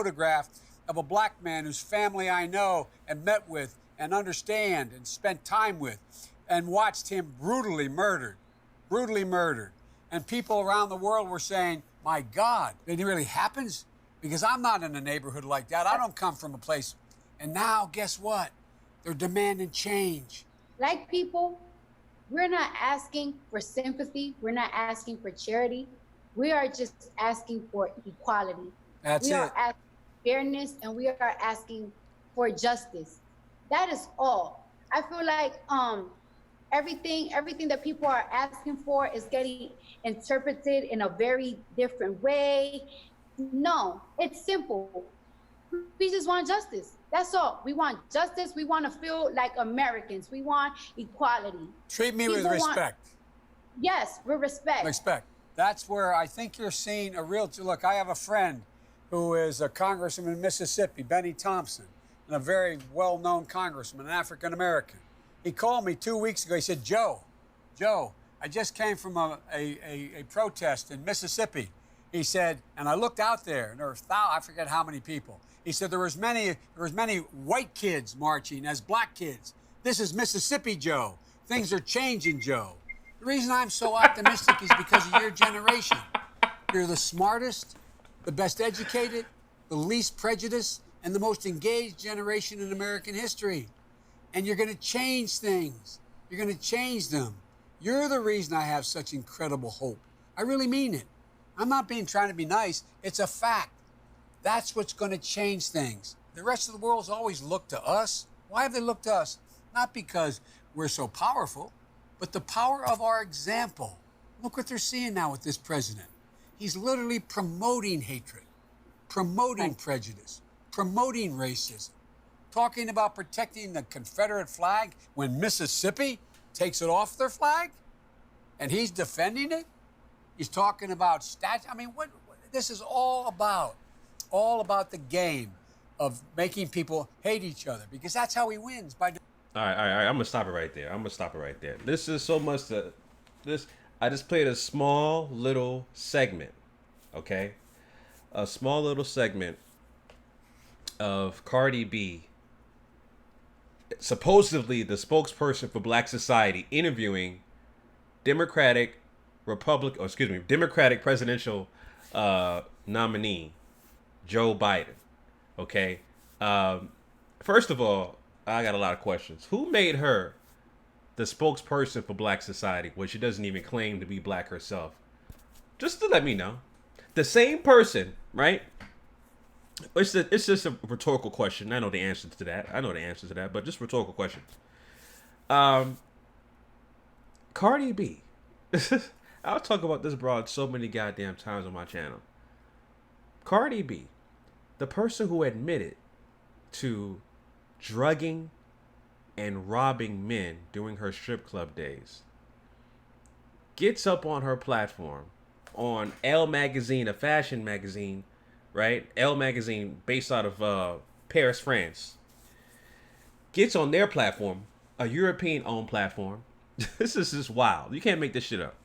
photograph of a black man whose family I know and met with and understand and spent time with, and watched him brutally murdered. And people around the world were saying, my God, it really happens? Because I'm not in a neighborhood like that. I don't come from a place. And now, guess what? They're demanding change. Black people, we're not asking for sympathy. We're not asking for charity. We are just asking for equality. That's we it. are asking fairness, and we are asking for justice. That is all. I feel like everything that people are asking for is getting interpreted in a very different way. No, it's simple. We just want justice. That's all. We want justice. We want to feel like Americans. We want equality. Treat me with respect. Yes, with respect. Respect. That's where I think you're seeing a real look. I have a friend who is a congressman in Mississippi, Benny Thompson, and a very well-known congressman, an African American. He called me 2 weeks ago. He said, Joe, I just came from a protest in Mississippi. He said, and I looked out there, and there were I forget how many people. He said there was many white kids marching as black kids. This is Mississippi, Joe. Things are changing, Joe. The reason I'm so optimistic is because of your generation. You're the smartest, the best educated, the least prejudiced, and the most engaged generation in American history. And you're going to change things. You're going to change them. You're the reason I have such incredible hope. I really mean it. I'm not trying to be nice. It's a fact. That's what's going to change things. The rest of the world's always looked to us. Why have they looked to us? Not because we're so powerful, but the power of our example. Look what they're seeing now with this president. He's literally promoting hatred, promoting prejudice, promoting racism, talking about protecting the Confederate flag when Mississippi takes it off their flag, and he's defending it. He's talking about I mean, what this is all about the game of making people hate each other, because that's how he wins. All right. I'm gonna stop it right there. This is so much I just played a small little segment, okay? A small little segment of Cardi B, supposedly the spokesperson for Black Society, interviewing Democratic presidential nominee Joe Biden. Okay. First of all, I got a lot of questions. Who made her the spokesperson for Black Society when she doesn't even claim to be black herself? Just to let me know. The same person, right? It's just a rhetorical question. I know the answer to that. But just rhetorical questions. Cardi B. I'll talk about this broad so many goddamn times on my channel. Cardi B, the person who admitted to drugging and robbing men during her strip club days, gets up on her platform on Elle magazine, a fashion magazine, right? Elle magazine based out of Paris, France. Gets on their platform, a European-owned platform. This is just wild. You can't make this shit up.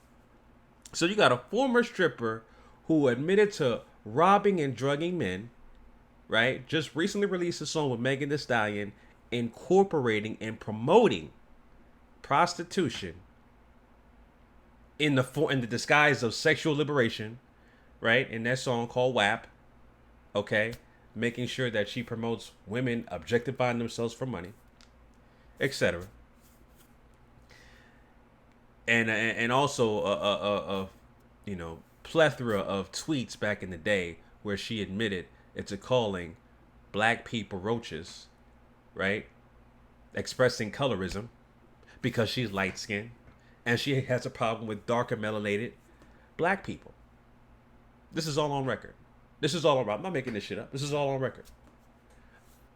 So you got a former stripper who admitted to robbing and drugging men, right? Just recently released a song with Megan Thee Stallion incorporating and promoting prostitution in the disguise of sexual liberation, right? In that song called WAP, okay? Making sure that she promotes women objectifying themselves for money, etc. And also a plethora of tweets back in the day where she admitted to calling black people roaches, right? Expressing colorism because she's light skinned and she has a problem with darker melanated black people. This is all on record. I'm not making this shit up. This is all on record.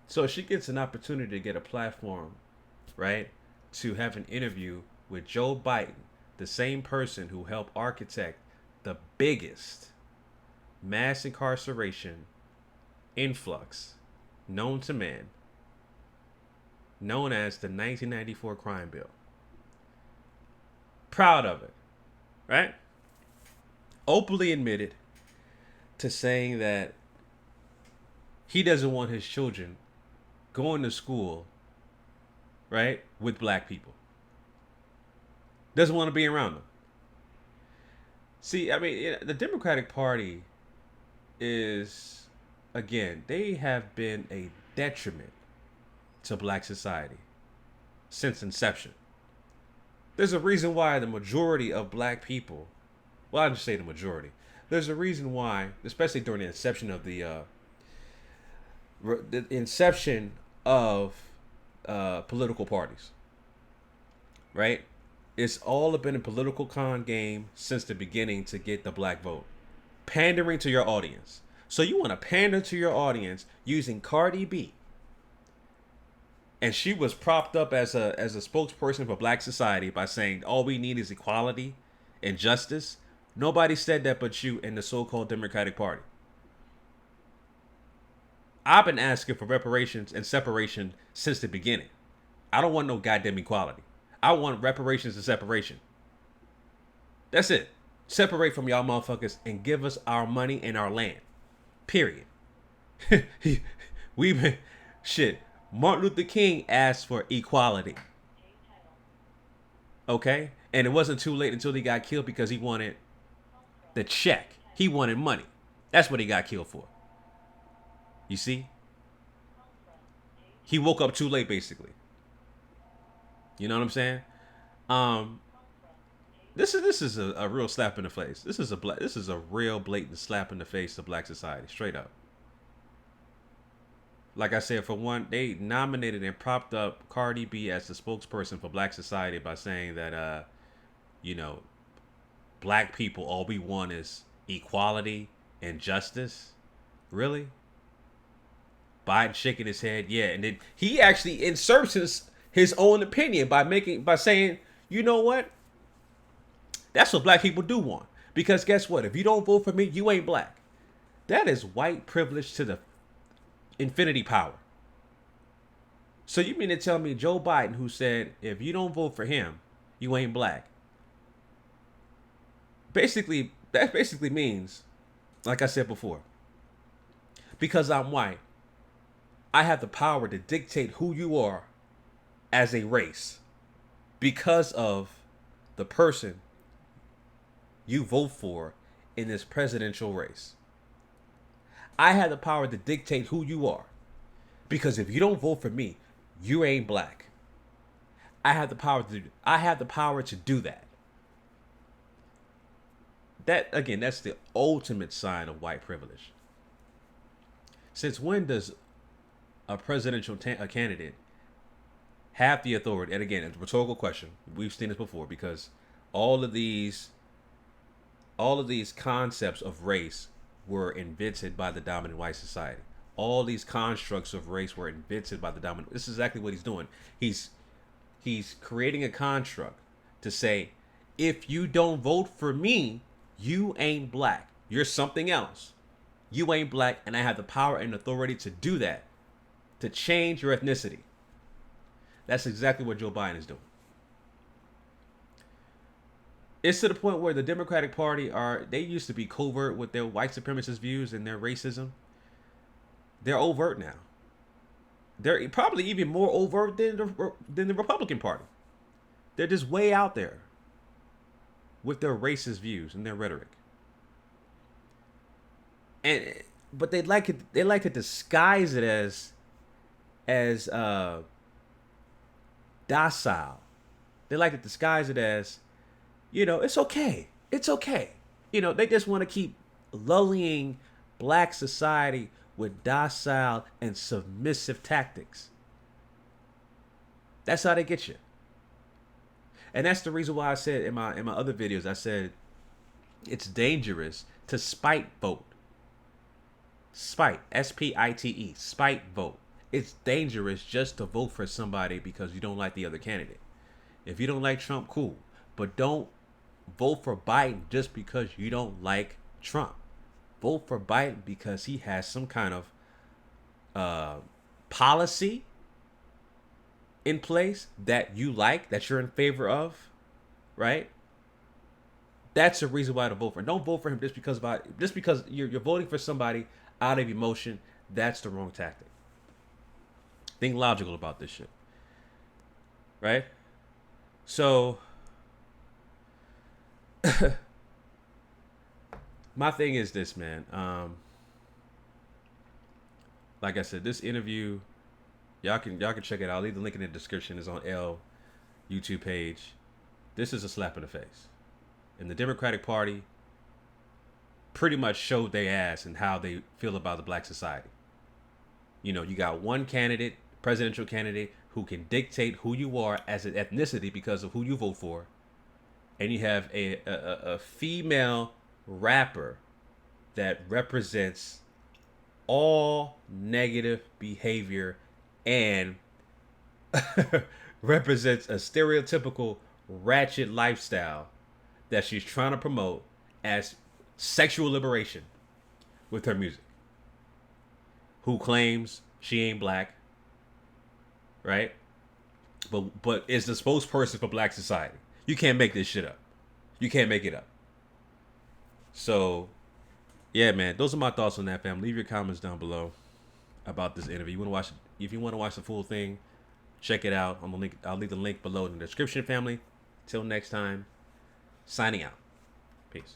So she gets an opportunity to get a platform, right? To have an interview with Joe Biden, the same person who helped architect the biggest mass incarceration influx known to man, known as the 1994 crime bill. Proud of it, right? Openly admitted to saying that he doesn't want his children going to school, right, with black people. Doesn't want to be around them. See, I mean, the Democratic Party is, again, they have been a detriment to black society since inception. There's a reason why the majority of black people, well, I just say the majority. There's a reason why, especially during the inception of political parties, right? It's all been a political con game since the beginning to get the black vote, pandering to your audience. So you want to pander to your audience using Cardi B, and she was propped up as a spokesperson for black society by saying all we need is equality and justice. Nobody said that but you and the so-called Democratic Party. I've been asking for reparations and separation since the beginning. I don't want no goddamn equality. I want reparations and separation. That's it. Separate from y'all motherfuckers and give us our money and our land. Period. We've been, shit. Martin Luther King asked for equality. Okay? And it wasn't too late until he got killed because he wanted the check. He wanted money. That's what he got killed for. You see? He woke up too late, basically. You know what I'm saying? This is a real slap in the face. This is a real blatant slap in the face to black society, straight up. Like I said, for one, they nominated and propped up Cardi B as the spokesperson for black society by saying that, black people, all we want is equality and justice. Really? Biden shaking his head, yeah, and then he actually inserts his own opinion by saying, you know what? That's what black people do want. Because guess what? If you don't vote for me, you ain't black. That is white privilege to the infinity power. So you mean to tell me Joe Biden, who said, if you don't vote for him, you ain't black. That basically means, like I said before, because I'm white, I have the power to dictate who you are as a race because of the person you vote for in this presidential race. I have the power to dictate who you are because if you don't vote for me, you ain't black. I have the power to do that. That, again, that's the ultimate sign of white privilege. Since when does a presidential candidate have the authority? And again, it's a rhetorical question. We've seen this before because all of these concepts of race were invented by the dominant white society. All these constructs of race were invented by the dominant. This is exactly what he's doing. He's creating a construct to say, if you don't vote for me, you ain't black. You're something else. You ain't black, and I have the power and authority to do that, to change your ethnicity. That's exactly what Joe Biden is doing. It's to the point where the Democratic Party they used to be covert with their white supremacist views and their racism. They're overt now. They're probably even more overt than the Republican Party. They're just way out there with their racist views and their rhetoric. But they like to disguise it as docile. They like to disguise it as, it's okay. It's okay. They just want to keep lulling black society with docile and submissive tactics. That's how they get you. And that's the reason why I said in my other videos, I said it's dangerous to spite vote. Spite, S-P-I-T-E, spite vote. It's dangerous just to vote for somebody because you don't like the other candidate. If you don't like Trump, cool. But don't vote for Biden just because you don't like Trump. Vote for Biden because he has some kind of policy in place that you like, that you're in favor of, right? That's the reason why to vote for him. Don't vote for him just because you're voting for somebody out of emotion That's the wrong tactic. Think logical about this shit. Right? So, my thing is this, man. Like I said, this interview, y'all can check it out. I'll leave the link in the description. It's on L YouTube page. This is a slap in the face. And the Democratic Party pretty much showed their ass and how they feel about the black society. You know, you got one candidate, presidential candidate, who can dictate who you are as an ethnicity because of who you vote for. And you have a female rapper that represents all negative behavior and represents a stereotypical ratchet lifestyle that she's trying to promote as sexual liberation with her music. Who claims she ain't black, right? But is the spokesperson for black society. You can't make this shit up. You can't make it up. So, yeah, man, those are my thoughts on that, fam. Leave your comments down below about this interview. If you want to watch the full thing, check it out on the link. I'll leave the link below in the description, family. Till next time, signing out. Peace.